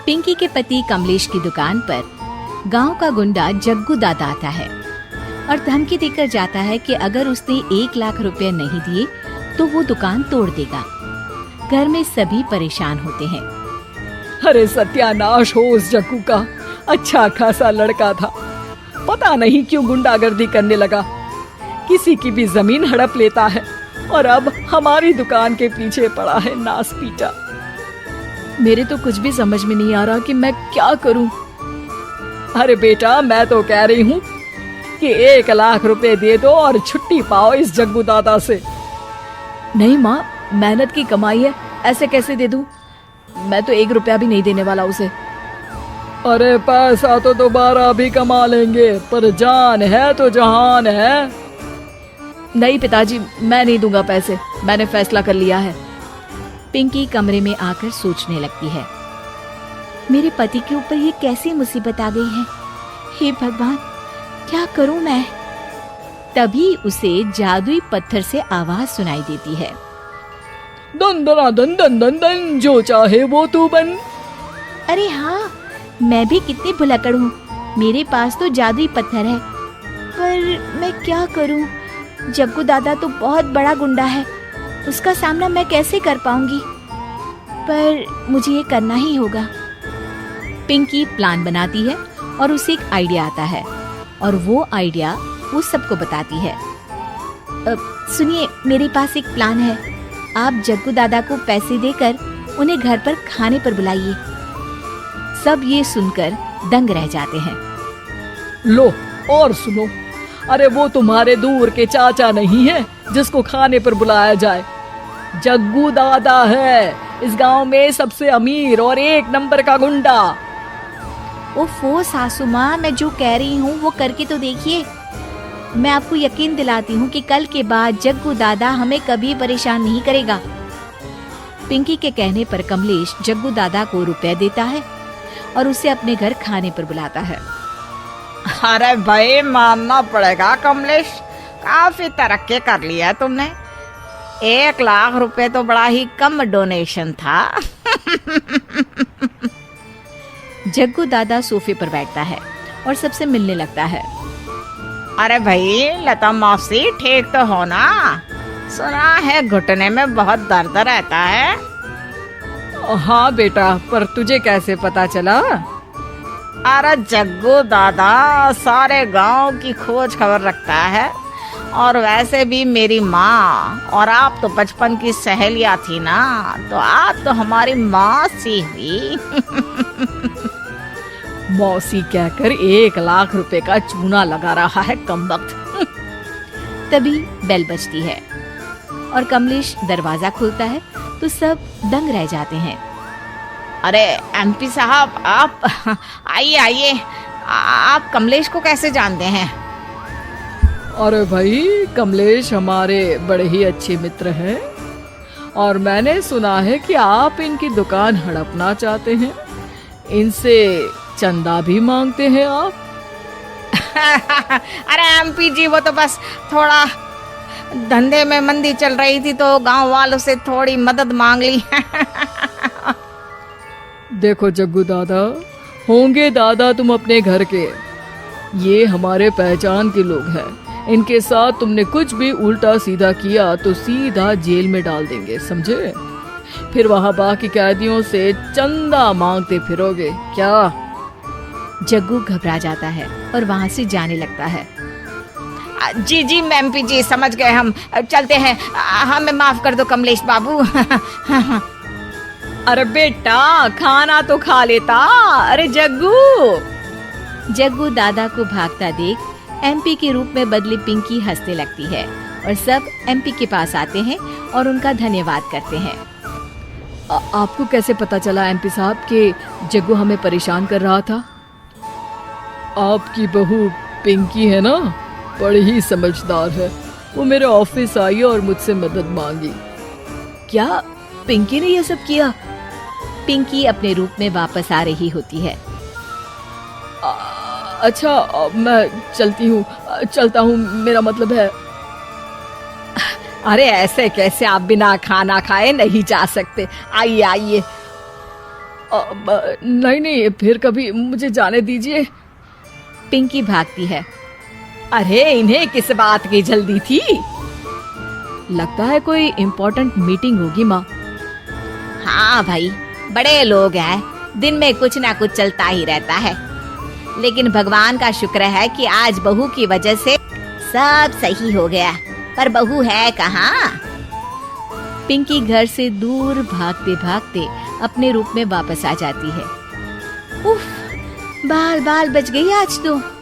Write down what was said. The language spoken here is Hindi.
पिंकी के पति कमलेश की दुकान पर गांव का गुंडा जग्गू दादा आता है और धमकी देकर जाता है कि अगर उसने 1 लाख रुपए नहीं दिए तो वो दुकान तोड़ देगा। घर में सभी परेशान होते हैं। अरे सत्यानाश हो उस जग्गू का, अच्छा खासा लड़का था, पता नहीं क्यों गुंडागर्दी करने लगा, किसी की भी जमीन हड़प लेता है और अब हमारी दुकान के पीछे पड़ा है नास पीटा। मेरे तो कुछ भी समझ में नहीं आ रहा कि मैं क्या करूं। अरे बेटा, मैं तो कह रही हूं कि 1 लाख रुपए दे दो और छुट्टी पाओ इस जग्गू दादा से। नहीं माँ, मेहनत की कमाई है, ऐसे कैसे दे दूं? मैं तो 1 रुपया भी नहीं देने वाला उसे। अरे पैसा तो दोबारा भी कमा लेंगे, पर जान है तो जहान है। नहीं पिताजी, मैं नहीं दूंगा पैसे, मैंने फैसला कर लिया है। पिंकी कमरे में आकर सोचने लगती है, मेरे पति के ऊपर ये कैसी मुसीबत आ गई है। हे भगवान, क्या करूं मैं? तभी उसे जादुई पत्थर से आवाज सुनाई देती है, दन दना दन दन दन दन, जो चाहे वो तू बन। अरे हाँ, मैं भी कितनी भुलक्कड़ हूँ, मेरे पास तो जादुई पत्थर है, पर मैं क्या करूँ? जग्गू दादा तो बहुत बड़ा गुंडा है, उसका सामना मैं कैसे कर पाऊंगी? पर मुझे ये करना ही होगा। पिंकी प्लान बनाती है और उसे एक आइडिया आता है और वो आइडिया वो सबको बताती है। सुनिए, मेरे पास एक प्लान है, आप जग्गू दादा को पैसे देकर उन्हें घर पर खाने पर बुलाइए। सब ये सुनकर दंग रह जाते हैं। लो और सुनो, अरे वो तुम्हारे दूर के चाचा नहीं है जिसको खाने पर बुलाया जाए, जग्गू दादा है, इस गांव में सबसे अमीर और 1 नंबर का गुंडा। ओफो सासू माँ, मैं जो कह रही हूँ वो करके तो देखिए। मैं आपको यकीन दिलाती हूँ कि कल के बाद जग्गू दादा हमें कभी परेशान नहीं करेगा। पिंकी के कहने पर कमलेश जग्गू दादा को रुपए देता है और उसे अपने घर खाने पर बुलाता है। अरे भाई, मानना पड़ेगा कमलेश, काफी तरक्की कर लिया तुमने। 1 लाख रुपए तो बड़ा ही कम डोनेशन था। जग्गू दादा सोफे पर बैठता है और सबसे मिलने लगता है। अरे भाई, लता मौसी ठीक तो हो ना? सुना है घुटने में बहुत दर्द रहता है। हाँ बेटा, पर तुझे कैसे पता चला? अरे जग्गू दादा सारे गांव की खोज खबर रखता है, और वैसे भी मेरी माँ और आप तो बचपन की सहेलियां थी ना, तो आप तो हमारी माँ सी हुई। मौसी कहकर 1 लाख रुपए का चूना लगा रहा है कमबख्त। तभी बेल बजती है और कमलेश दरवाजा खोलता है तो सब दंग रह जाते हैं। अरे एमपी साहब, आप आइए आइए, आप कमलेश को कैसे जानते हैं? अरे भाई, कमलेश हमारे बड़े ही अच्छे मित्र हैं और मैंने सुना है कि आप इनकी दुकान हड़पना चाहते हैं, इनसे चंदा भी मांगते हैं आप। अरे एमपी जी, वो तो बस थोड़ा धंधे में मंदी चल रही थी तो गांव वालों से थोड़ी मदद मांग ली। देखो जग्गू दादा, होंगे दादा तुम अपने घर के, ये हमारे पहचान के लोग हैं, इनके साथ तुमने कुछ भी उल्टा सीधा किया तो सीधा जेल में डाल देंगे, समझे? फिर वहां बाकी कैदियों से चंदा मांगते फिरोगे क्या? जग्गू घबरा जाता है और वहां से जाने लगता है। जी जी एमपी जी, समझ गए, हम चलते हैं, हमें माफ कर दो कमलेश बाबू। अरे बेटा, खाना तो खा लेता। अरे जग्गू दादा को भागता देख एमपी के रूप में बदली पिंकी हंसने लगती है और सब एमपी के पास आते हैं और उनका धन्यवाद करते हैं। आपको कैसे पता चला एमपी साहब कि जग्गू हमें परेशान कर रहा था? आपकी बहू पिंकी है ना, बड़ी ही समझदार है, वो मेरे ऑफिस आई और मुझसे मदद मांगी। क्या पिंकी ने ये सब किया? पिंकी अपने रूप में वापस आ रही होती है। अच्छा, मैं चलता हूँ, मेरा मतलब है। अरे ऐसे कैसे, आप बिना खाना खाए नहीं जा सकते, आइए आइए। नहीं नहीं, फिर कभी मुझे जाने दीजिए। पिंकी भागती है। अरे इन्हें किस बात की जल्दी थी? लगता है कोई इम्पोर्टेंट मीटिंग होगी माँ। हाँ भाई, बड़े लोग हैं, दिन में कुछ ना कुछ चलता ही रहता है। लेकिन भगवान का शुक्र है कि आज बहू की वजह से सब सही हो गया। पर बहू है कहाँ? पिंकी घर से दूर भागते भागते अपने रूप में वापस आ जाती है। उफ, बाल बाल बच गई आज तो।